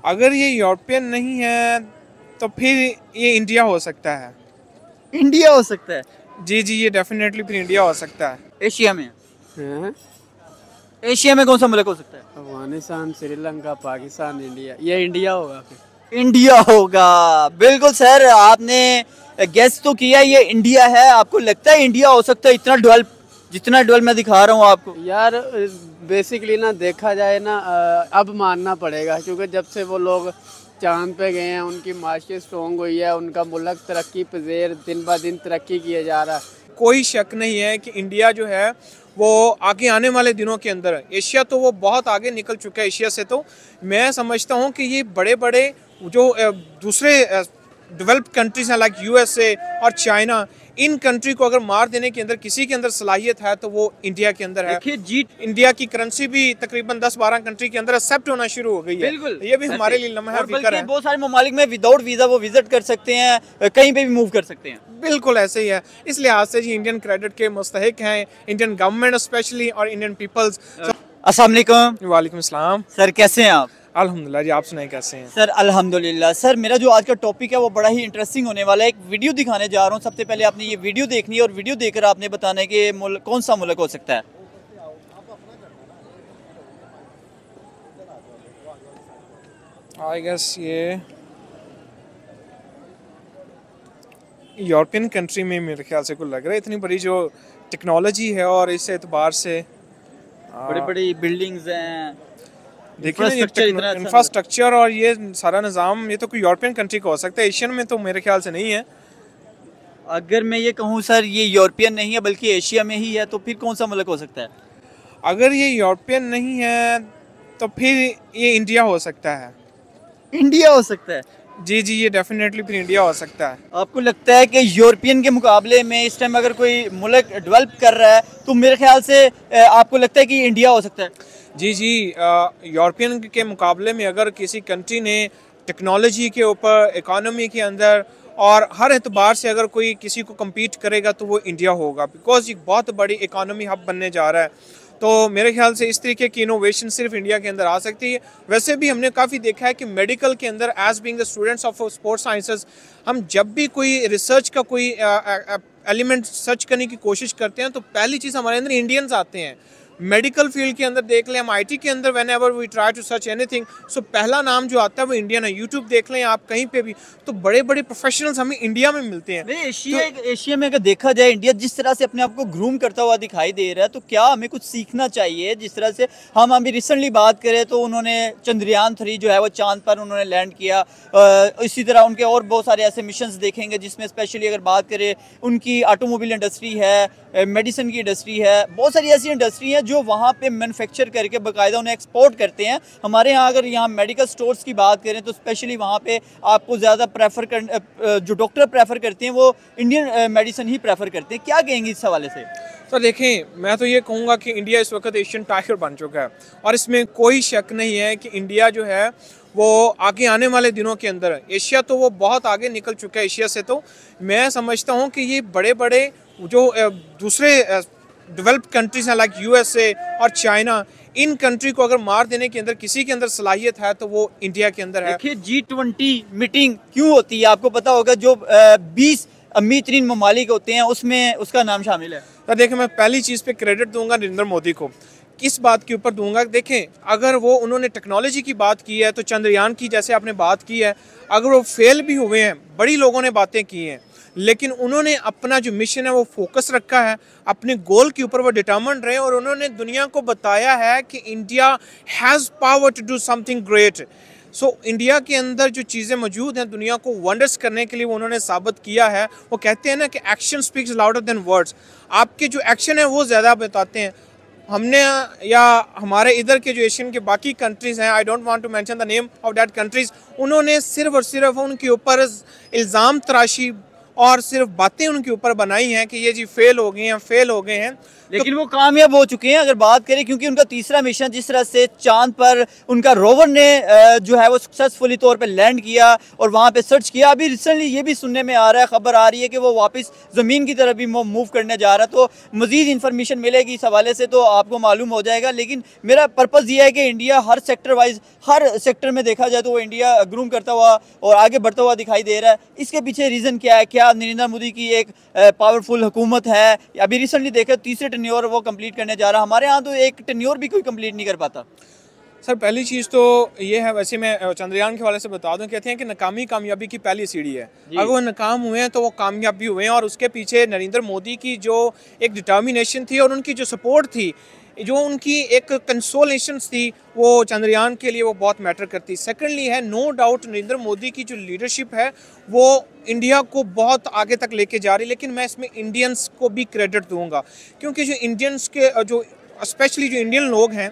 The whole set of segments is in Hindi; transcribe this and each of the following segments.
अगर ये यूरोपियन नहीं है तो फिर ये इंडिया हो सकता है। इंडिया हो सकता है। जी जी, ये डेफिनेटली फिर इंडिया हो सकता है। एशिया में? हैं? एशिया में कौन सा मुल्क हो सकता है? अफगानिस्तान, श्रीलंका, पाकिस्तान, इंडिया। ये इंडिया होगा फिर। इंडिया होगा। बिल्कुल सर, आपने गेस तो किया, ये इंडिया है। आपको लगता है इंडिया हो सकता है इतना डेवलप, जितना डेवलप मैं दिखा रहा हूँ आपको? यार बेसिकली ना देखा जाए ना, अब मानना पड़ेगा क्योंकि जब से वो लोग चांद पे गए हैं, उनकी माशी स्ट्रॉन्ग हुई है, उनका मुल्क तरक्की पज़ीर दिन ब दिन तरक्की किया जा रहा है। कोई शक नहीं है कि इंडिया जो है वो आगे आने वाले दिनों के अंदर, एशिया तो वो बहुत आगे निकल चुका है एशिया से, तो मैं समझता हूँ कि ये बड़े बड़े जो दूसरे डेवलप्ड कंट्रीज हैं लाइक यूएसए और चाइना, इन कंट्री को अगर मार देने के अंदर किसी के अंदर सलाहियत है तो वो इंडिया के अंदर है। देखिए जी, इंडिया की करेंसी भी तकरीबन 10-12 कंट्री के अंदर एक्सेप्ट होना शुरू हो गई है। बिल्कुल, ये भी हमारे लिए लम्हा फिक्र है। बहुत सारे ममालिक में विदाउट वीजा वो विजिट कर सकते हैं, कहीं पे भी मूव कर सकते हैं। बिल्कुल ऐसे ही है। इस लिहाज से जी इंडियन क्रेडिट के मुस्तहिक हैं इंडियन गवर्नमेंट स्पेशली और इंडियन पीपल्स। अस्सलाम वालेकुम। वालेकुम सलाम। सर कैसे हैं आप? अल्हम्दुलिल्लाह जी, आप सुनाएं कैसे हैं? सर अल्हम्दुलिल्लाह। सर मेरा जो आज का टॉपिक है वो बड़ा ही इंटरेस्टिंग होने वाला है। एक वीडियो दिखाने जा रहा हूँ। सबसे पहले आपने ये वीडियो देखनी है और वीडियो देखकर आपने बताना है कि कौन सा मुल्क हो सकता है। आई गेस ये यूरोपियन कंट्री में मेरे ख्याल से कुछ लग रहा है। इतनी बड़ी जो टेक्नोलॉजी है और इस एतबार से बड़ी बड़ी बिल्डिंग्स हैं, देखिए ना, इंफ्रास्ट्रक्चर इंफ्रास्ट्रक्चर और ये सारा निज़ाम, ये तो कोई यूरोपियन कंट्री का हो सकता है। एशियन में तो मेरे ख्याल से नहीं है। अगर मैं ये कहूँ सर ये यूरोपियन नहीं है बल्कि एशिया में ही है, तो फिर कौन सा मुल्क हो सकता है? अगर ये यूरोपियन नहीं है तो फिर ये इंडिया हो सकता है। इंडिया हो सकता है। जी जी, ये डेफिनेटली फिर इंडिया हो सकता है। आपको लगता है कि यूरोपियन के मुकाबले में इस टाइम अगर कोई मुल्क डेवलप कर रहा है तो मेरे ख्याल से आपको लगता है कि इंडिया हो सकता है? जी जी, यूरोपियन के मुकाबले में अगर किसी कंट्री ने टेक्नोलॉजी के ऊपर, इकोनॉमी के अंदर और हर एतबार से अगर कोई किसी को कम्पीट करेगा तो वो इंडिया होगा, बिकॉज एक बहुत बड़ी इकोनॉमी हब बनने जा रहा है। तो मेरे ख्याल से इस तरीके की इनोवेशन सिर्फ इंडिया के अंदर आ सकती है। वैसे भी हमने काफ़ी देखा है कि मेडिकल के अंदर as being the students of sports sciences, हम जब भी कोई रिसर्च का कोई एलिमेंट सर्च करने की कोशिश करते हैं तो पहली चीज़ हमारे अंदर इंडियंस आते हैं। मेडिकल फील्ड के अंदर देख लें, हम आईटी के अंदर whenever we try to search anything, so पहला नाम जो आता है वो इंडियन है। यूट्यूब देख लें आप कहीं पे भी, तो बड़े बड़े प्रोफेशनल्स हमें इंडिया में मिलते हैं। नहीं, एशिया में अगर देखा जाए इंडिया जिस तरह से अपने आप को ग्रूम करता हुआ दिखाई दे रहा है, तो क्या हमें कुछ सीखना चाहिए? जिस तरह से हम अभी रिसेंटली बात करें तो उन्होंने चंद्रयान 3 जो है वो चांद पर उन्होंने लैंड किया। इसी तरह उनके और बहुत सारे ऐसे मिशंस देखेंगे जिसमें स्पेशली अगर बात करें उनकी ऑटोमोबाइल इंडस्ट्री है, मेडिसिन की इंडस्ट्री है, बहुत सारी ऐसी इंडस्ट्री है जो वहाँ पे मैन्युफैक्चर करके बाकायदा उन्हें एक्सपोर्ट करते हैं। हमारे यहाँ अगर यहाँ मेडिकल स्टोर्स की बात करें तो स्पेशली वहाँ पे आपको ज़्यादा जो डॉक्टर प्रेफर करते हैं वो इंडियन मेडिसिन ही प्रेफर करते हैं। क्या कहेंगे इस हवाले से? सर देखें, मैं तो ये कहूँगा कि इंडिया इस वक्त एशियन टाइगर बन चुका है और इसमें कोई शक नहीं है कि इंडिया जो है वो आगे आने वाले दिनों के अंदर, एशिया तो वो बहुत आगे निकल चुका है एशिया से, तो मैं समझता हूँ कि ये बड़े बड़े जो दूसरे डेवलप्ड कंट्रीज हैं लाइक यूएसए और चाइना, इन कंट्री को अगर मार देने के अंदर किसी के अंदर सलाहियत है तो वो इंडिया के अंदर है। देखिए G20 मीटिंग क्यों होती है आपको पता होगा, जो 20 अमीर तरीन ममालिक होते हैं उसमें उसका नाम शामिल है। तो देखें, मैं पहली चीज़ पे क्रेडिट दूंगा नरेंद्र मोदी को। किस बात के ऊपर दूंगा? देखें, अगर वो उन्होंने टेक्नोलॉजी की बात की है तो चंद्रयान की जैसे आपने बात की है, अगर वो फेल भी हुए हैं, बड़ी लोगों ने बातें की हैं, लेकिन उन्होंने अपना जो मिशन है वो फोकस रखा है, अपने गोल के ऊपर वो डिटर्मिन्ड रहे और उन्होंने दुनिया को बताया है कि India has power to do something great. So India के अंदर जो चीज़ें मौजूद हैं दुनिया को वंडर्स करने के लिए वो उन्होंने साबित किया है। वो कहते हैं ना कि action speaks louder than words. आपके जो एक्शन है वो ज़्यादा बताते हैं। हमने या हमारे इधर के जो एशियन के बाकी कंट्रीज़ हैं, I don't want to mention the name of that countries, उन्होंने सिर्फ और सिर्फ उनके ऊपर इल्ज़ाम तराशी और सिर्फ बातें उनके ऊपर बनाई हैं कि ये जी फेल हो गए हैं, फेल हो गए हैं। लेकिन वो कामयाब हो चुके हैं अगर बात करें, क्योंकि उनका तीसरा मिशन जिस तरह से चांद पर उनका रोवर ने जो है वो सक्सेसफुली तौर पे लैंड किया और वहाँ पे सर्च किया। अभी रिसेंटली ये भी सुनने में आ रहा है, खबर आ रही है कि वो वापस ज़मीन की तरफ भी मूव करने जा रहा है। तो मज़ीद इन्फॉर्मेशन मिलेगी इस हवाले से तो आपको मालूम हो जाएगा। लेकिन मेरा पर्पज़ ये है कि इंडिया हर सेक्टर वाइज, हर सेक्टर में देखा जाए तो वो इंडिया ग्रूम करता हुआ और आगे बढ़ता हुआ दिखाई दे रहा है। इसके पीछे रीज़न क्या है? क्या नरेंद्र मोदी की एक पावरफुल हुकूमत है? अभी रिसेंटली देखा तीसरे टेन्योर वो कंप्लीट करने जा रहा है। हमारे यहाँ तो एक टेन्योर भी कोई कंप्लीट नहीं कर पाता। सर पहली चीज़ तो ये है, वैसे मैं चंद्रयान के हवाले से बता दूं, कहते हैं कि नाकामी कामयाबी की पहली सीढ़ी है। अगर वो नाकाम हुए हैं तो वो कामयाब भी हुए हैं, और उसके पीछे नरेंद्र मोदी की जो एक डिटर्मिनेशन थी और उनकी जो सपोर्ट थी, जो उनकी एक कंसोलेशन थी, वो चंद्रयान के लिए वो बहुत मैटर करती। सेकेंडली है नो डाउट नरेंद्र मोदी की जो लीडरशिप है वो इंडिया को बहुत आगे तक लेके जा रही है। लेकिन मैं इसमें इंडियंस को भी क्रेडिट दूंगा, क्योंकि जो इंडियंस के जो स्पेशली जो इंडियन लोग हैं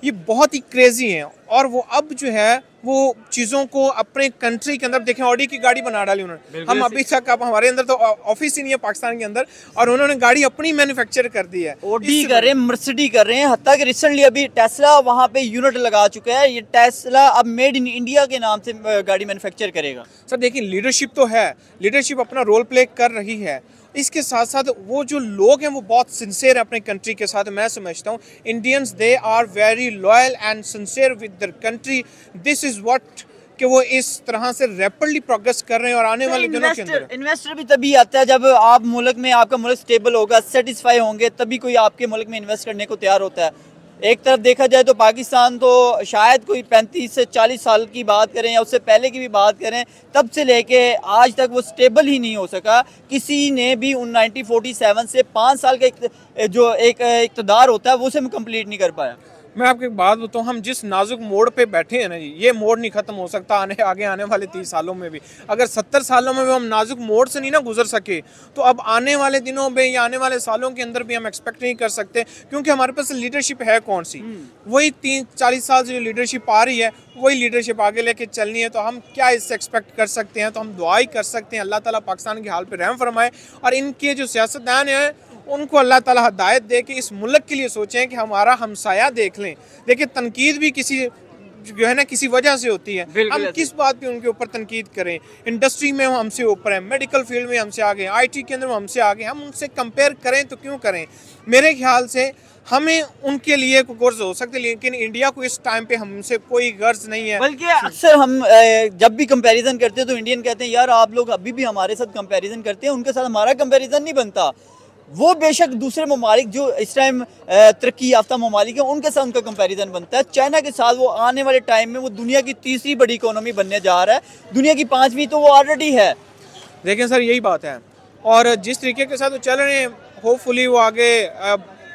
ये बहुत ही क्रेजी हैं, और वो अब जो है वो चीज़ों को अपने कंट्री के अंदर देखें, ऑडी की गाड़ी बना डाली उन्होंने। हम अभी तक, अब हमारे अंदर तो ऑफिस ही नहीं है पाकिस्तान के अंदर, और उन्होंने गाड़ी अपनी मैन्युफैक्चर कर दी है। ऑडी कर रहे हैं, मर्सिडीज कर रहे हैं, हत्ता कि रिसेंटली अभी टेस्ला वहाँ पे यूनिट लगा चुका है। ये टेस्ला अब मेड इन इंडिया के नाम से गाड़ी मैन्युफैक्चर करेगा। सर देखिए, लीडरशिप तो है, लीडरशिप अपना रोल प्ले कर रही है। इसके साथ साथ वो जो लोग हैं वो बहुत सिंसियर है अपने कंट्री के साथ। मैं समझता हूँ Indians they are very loyal and sincere with their country. This is what कि वो इस तरह से रैपिडली प्रोग्रेस कर रहे हैं, और आने वाले दिनों के अंदर इन्वेस्टर भी तभी आता है जब आप मुल्क में, आपका मुल्क स्टेबल होगा, सेटिस्फाई होंगे, तभी कोई आपके मुल्क में इन्वेस्ट करने को तैयार होता है। एक तरफ देखा जाए तो पाकिस्तान तो शायद कोई 35 से 40 साल की बात करें या उससे पहले की भी बात करें, तब से लेके आज तक वो स्टेबल ही नहीं हो सका। किसी ने भी 1947 से 5 साल का जो एक इक़्तिदार होता है वो उसे कंप्लीट नहीं कर पाया। मैं आपको एक बात बताऊँ, हम जिस नाजुक मोड़ पे बैठे हैं ना जी, ये मोड़ नहीं खत्म हो सकता आगे आने वाले 30 सालों में भी। अगर 70 सालों में भी हम नाजुक मोड़ से नहीं ना गुजर सके, तो अब आने वाले दिनों में या आने वाले सालों के अंदर भी हम एक्सपेक्ट नहीं कर सकते, क्योंकि हमारे पास लीडरशिप है कौन सी? वही 30-40 साल से जो लीडरशिप आ रही है वही लीडरशिप आगे लेके चलनी है। तो हम क्या इससे एक्सपेक्ट कर सकते हैं? तो हम दुआ ही कर सकते हैं अल्लाह ताला पाकिस्तान के हाल पे रहम फरमाए, और इनके जो सियासतदान हैं उनको अल्लाह ताला हिदायत दे कि इस मुल्क के लिए सोचें कि हमारा हमसाया देख लें। देखिए, तनकीद भी किसी जो है ना किसी वजह से होती है। हम किस बात पे उनके ऊपर तनकीद करें? इंडस्ट्री में हमसे ऊपर हैं, मेडिकल फील्ड में हमसे आगे, आईटी के अंदर हमसे आगे, हम उनसे कंपेयर करें तो क्यों करें? मेरे ख्याल से हमें उनके लिए कोई गर्ज हो सकती है, लेकिन इंडिया को इस टाइम पे हमसे कोई गर्ज नहीं है। बल्कि अक्सर हम जब भी कंपैरिजन करते हैं तो इंडियन कहते हैं यार आप लोग अभी भी हमारे साथ कंपैरिजन करते हैं, उनके साथ हमारा कंपैरिजन नहीं बनता। वो बेशक दूसरे ममालिक जो इस टाइम तरक्की याफ्ता ममालिक हैं उनके साथ उनका कंपैरिजन बनता है। चाइना के साथ वो आने वाले टाइम में वो दुनिया की तीसरी बड़ी इकोनॉमी बनने जा रहा है, दुनिया की 5वीं तो वो ऑलरेडी है। देखें सर, यही बात है, और जिस तरीके के साथ वो चल रहे हैं होपफुली वो आगे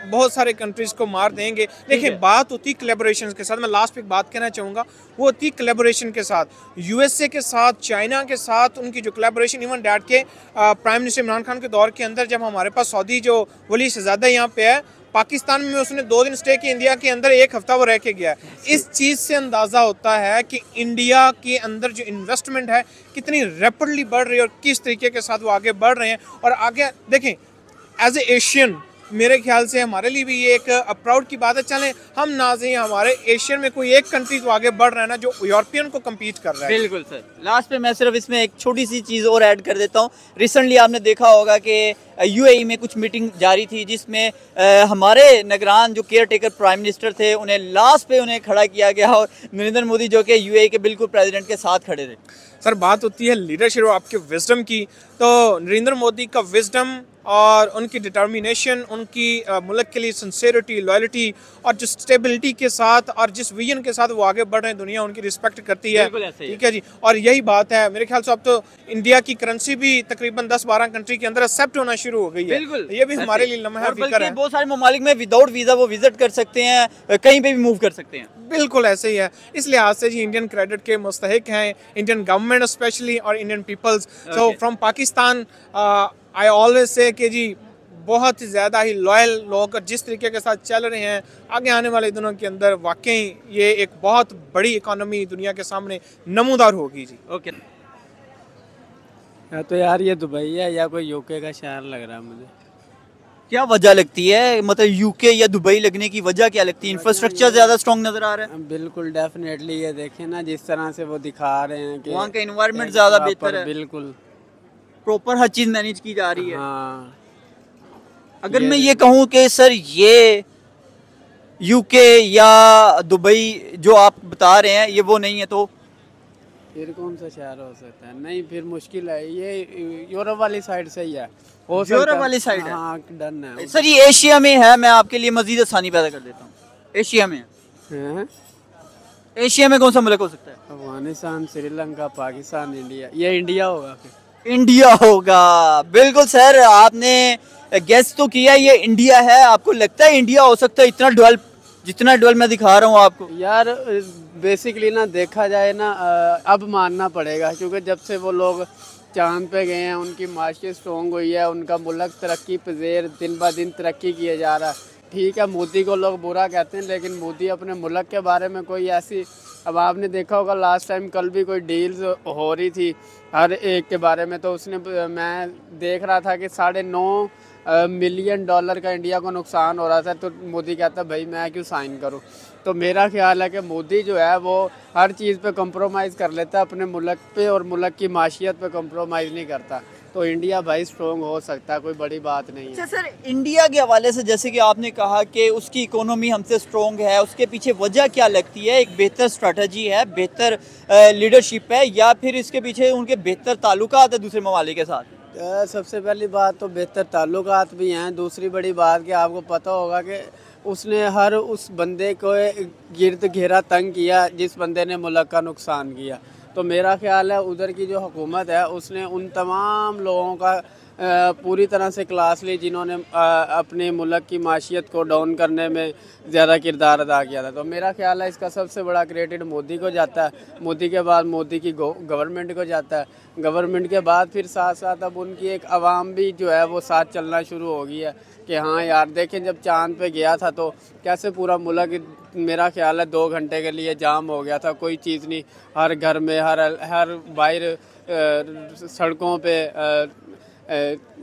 बहुत सारे कंट्रीज को मार देंगे। देखिए, बात होती कोलैबोरेशन के साथ, मैं लास्ट पे एक बात कहना चाहूँगा, वो होती कोलैबोरेशन के साथ, यूएसए के साथ, चाइना के साथ उनकी जो कोलैबोरेशन, इवन डैट के प्राइम मिनिस्टर इमरान खान के दौर के अंदर जब हमारे पास सऊदी जो वली शहजादा यहाँ पे है, पाकिस्तान में उसने 2 दिन स्टे किया, इंडिया के अंदर 1 हफ्ता वो रह के गया। इस चीज़ से अंदाज़ा होता है कि इंडिया के अंदर जो इन्वेस्टमेंट है कितनी रैपिडली बढ़ रही है और किस तरीके के साथ वो आगे बढ़ रहे हैं। और आगे देखें, एज ए एशियन मेरे ख्याल से हमारे लिए भी ये एक प्राउड की बात है। चलें हम नाज़ हैं, हमारे एशियन में कोई एक कंट्री तो आगे बढ़ रहा है ना जो यूरोपियन को कम्पीट कर रहा है। बिल्कुल सर। लास्ट पे मैं सिर्फ इसमें एक छोटी सी चीज़ और ऐड कर देता हूँ। रिसेंटली आपने देखा होगा कि यूएई में कुछ मीटिंग जारी थी जिसमें हमारे निगरान जो केयर टेकर प्राइम मिनिस्टर थे उन्हें लास्ट पे उन्हें खड़ा किया गया, और नरेंद्र मोदी जो कि यूएई के बिल्कुल प्रेसिडेंट के साथ खड़े थे। सर बात होती है लीडरशिप और आपके विजडम की, तो नरेंद्र मोदी का विजडम और उनकी डिटर्मिनेशन, उनकी मुल्क के लिए सिंसेरिटी, लॉयल्टी और जो स्टेबिलिटी के साथ और जिस विजन के साथ वो आगे बढ़ रहे हैं, दुनिया उनकी रिस्पेक्ट करती है। ठीक है जी, और यही बात है मेरे ख्याल से। अब तो इंडिया की करेंसी भी तकरीबन 10-12 कंट्री के अंदर एक्सेप्ट होना शुरू हो गई है। बिल्कुल, ये भी हमारे लिए लम्हा फिक्र है। बहुत सारे ममालिक में विदाउट वीज़ा वो विजिट कर सकते हैं, कहीं पे भी मूव कर सकते हैं। बिल्कुल ऐसे ही है। इस लिहाज से जी इंडियन क्रेडिट के मुस्तहिक हैं इंडियन गवर्नमेंट स्पेशली और Indian peoples. So from Pakistan I always say कि जी बहुत ज़्यादा ही लॉयल लोग जिस तरीके के साथ चल रहे हैं, आगे आने वाले दिनों के अंदर वाकई ये एक बहुत बड़ी इकोनॉमी दुनिया के सामने नमूदार होगी जी। ओके। या तो यार ये दुबई है या कोई यूके का शहर लग रहा है मुझे। क्या वजह लगती है, मतलब यूके या दुबई लगने की वजह क्या लगती है? इंफ्रास्ट्रक्चर ज्यादा स्ट्रॉन्ग नजर आ रहा है? बिल्कुल डेफिनेटली, ये देखें ना जिस तरह से वो दिखा रहे हैं कि वहाँ का एनवायरनमेंट ज्यादा बेहतर है, बिल्कुल प्रॉपर हर चीज मैनेज की जा रही है। हाँ। अगर मैं ये कहूँ कि सर ये यूके या दुबई जो आप बता रहे हैं ये वो नहीं है, तो फिर कौन सा शहर हो सकता है? नहीं, फिर मुश्किल है, ये यूरोप वाली साइड से ही है। हो सकता यूरोप है। वाली साइड है? हाँ, डन है। सर ये एशिया में है, मैं आपके लिए मजीद आसानी पैदा कर देता हूँ। एशिया में है। हैं? एशिया में कौन सा मुल्क हो सकता है? अफगानिस्तान, श्रीलंका, पाकिस्तान, इंडिया। ये इंडिया होगा फिर। इंडिया होगा, बिल्कुल सर, आपने गेस तो किया, ये इंडिया है। आपको लगता है इंडिया हो सकता है इतना डेवलप, जितना डेवलप मैं दिखा रहा हूँ आपको? यार बेसिकली ना देखा जाए ना, अब मानना पड़ेगा, क्योंकि जब से वो लोग चांद पे गए हैं उनकी माशियत स्ट्रॉन्ग हुई है, उनका मुल्क तरक्की पज़ीर दिन ब दिन तरक्की किए जा रहा है। ठीक है, मोदी को लोग बुरा कहते हैं, लेकिन मोदी अपने मुल्क के बारे में कोई ऐसी, अब आपने देखा होगा लास्ट टाइम कल भी कोई डील्स हो रही थी हर एक के बारे में, तो उसने, मैं देख रहा था कि $9.5 मिलियन का इंडिया को नुकसान हो रहा था, तो मोदी कहता भाई मैं क्यों साइन करूं। तो मेरा ख्याल है कि मोदी जो है वो हर चीज़ पे कंप्रोमाइज़ कर लेता है अपने मुल्क पे, और मुल्क की माशियत पे कंप्रोमाइज़ नहीं करता। तो इंडिया भाई स्ट्रॉन्ग हो सकता है, कोई बड़ी बात नहीं है। अच्छा सर, इंडिया के हवाले से जैसे कि आपने कहा कि उसकी इकोनॉमी हमसे स्ट्रॉन्ग है, उसके पीछे वजह क्या लगती है? एक बेहतर स्ट्रेटजी है, बेहतर लीडरशिप है, या फिर इसके पीछे उनके बेहतर ताल्लुकात है दूसरे ममालिक के साथ? सबसे पहली बात तो बेहतर ताल्लुकात भी हैं। दूसरी बड़ी बात कि आपको पता होगा कि उसने हर उस बंदे को गिरद घेरा तंग किया जिस बंदे ने मुल्क का नुकसान किया। तो मेरा ख्याल है उधर की जो हुकूमत है उसने उन तमाम लोगों का पूरी तरह से क्लास ली जिन्होंने अपने मुल्क की माशियत को डाउन करने में ज़्यादा किरदार अदा किया था। तो मेरा ख्याल है इसका सबसे बड़ा क्रेडिट मोदी को जाता है, मोदी के बाद मोदी की गवर्नमेंट को जाता है, गवर्नमेंट के बाद फिर साथ साथ अब उनकी एक आवाम भी जो है वो साथ चलना शुरू हो गई है कि हाँ यार देखें, जब चांद पे गया था तो कैसे पूरा मुल्क, मेरा ख्याल है 2 घंटे के लिए जाम हो गया था, कोई चीज़ नहीं, हर घर में, हर बाहर सड़कों पे,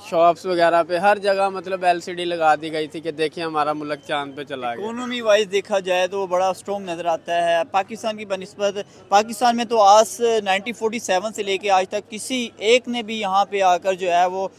शॉप्स वगैरह पे, हर जगह मतलब LCD लगा दी गई थी कि देखिए हमारा मुल्क चांद पे चला गया। इकोनॉमी वाइज देखा जाए तो बड़ा स्ट्रॉन्ग नज़र आता है पाकिस्तान की बनिस्बत। पाकिस्तान में तो आज 1947 से लेके आज तक किसी एक ने भी यहाँ पे आकर जो है वो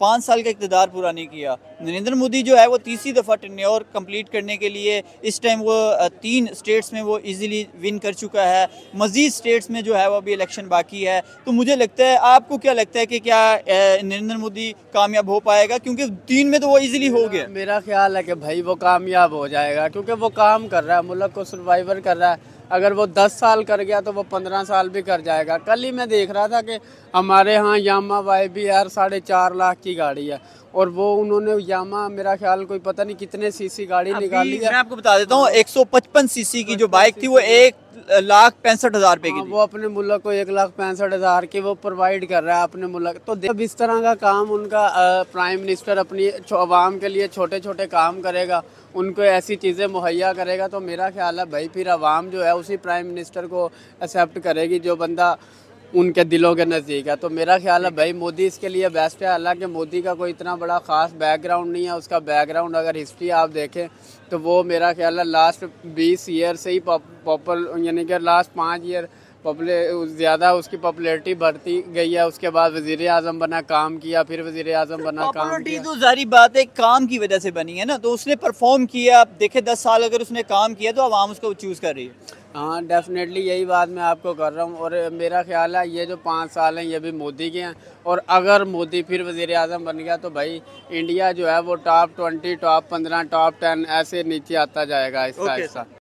5 साल का इक़्तिदार पूरा नहीं किया। नरेंद्र मोदी जो है वो तीसरी दफ़ा टेन्योर कंप्लीट करने के लिए इस टाइम वो 3 स्टेट्स में वो इजीली विन कर चुका है, मज़ीद स्टेट्स में जो है वो अभी इलेक्शन बाकी है। तो मुझे लगता है, आपको क्या लगता है कि क्या नरेंद्र मोदी कामयाब हो पाएगा? क्योंकि 3 में तो वो इजीली हो गया। मेरा ख्याल है कि भाई वो कामयाब हो जाएगा, क्योंकि वो काम कर रहा है, मुल्क को सर्वाइवर कर रहा है। अगर वो 10 साल कर गया तो वो 15 साल भी कर जाएगा। कल ही मैं देख रहा था कि हमारे यहाँ यामा YBR 4.5 लाख की गाड़ी है, और वो उन्होंने यामा, मेरा ख्याल कोई पता नहीं कितने सीसी गाड़ी निकाली है। मैं आपको बता देता हूँ 155 सीसी की जो बाइक थी वो 1,65,000 रुपए की थी। वो अपने मुल्क को 1,65,000 की वो प्रोवाइड कर रहा है अपने मुल्क। तो अब इस तरह का काम उनका प्राइम मिनिस्टर अपनी आवाम के लिए छोटे छोटे काम करेगा, उनको ऐसी चीज़ें मुहैया करेगा, तो मेरा ख्याल है भाई फिर आवाम जो है उसी प्राइम मिनिस्टर को एक्सेप्ट करेगी जो बंदा उनके दिलों के नज़दीक है। तो मेरा ख्याल है भाई मोदी इसके लिए बेस्ट है। हालांकि मोदी का कोई इतना बड़ा ख़ास बैकग्राउंड नहीं है, उसका बैकग्राउंड अगर हिस्ट्री आप देखें तो वो मेरा ख्याल है लास्ट 20 ईयर से ही यानी कि लास्ट 5 ईयर ज़्यादा उसकी पॉपुलैरिटी बढ़ती गई है। उसके बाद वज़ीर आज़म बना, काम किया, फिर वज़ीर आज़म बना, काम किया। तो जारी बात है काम की वजह से बनी है ना, तो उसने परफॉर्म किया। आप देखे 10 साल अगर उसने काम किया तो आवाम उसको चूज़ कर रही है। हाँ डेफिनेटली, यही बात मैं आपको कर रहा हूँ। और मेरा ख्याल है ये जो 5 साल हैं ये भी मोदी के हैं, और अगर मोदी फिर वज़ीर आज़म बन गया तो भाई इंडिया जो है वो टॉप 20, टॉप 15, टॉप 10 ऐसे नीचे आता जाएगा आहिस्ता आहिस्ता।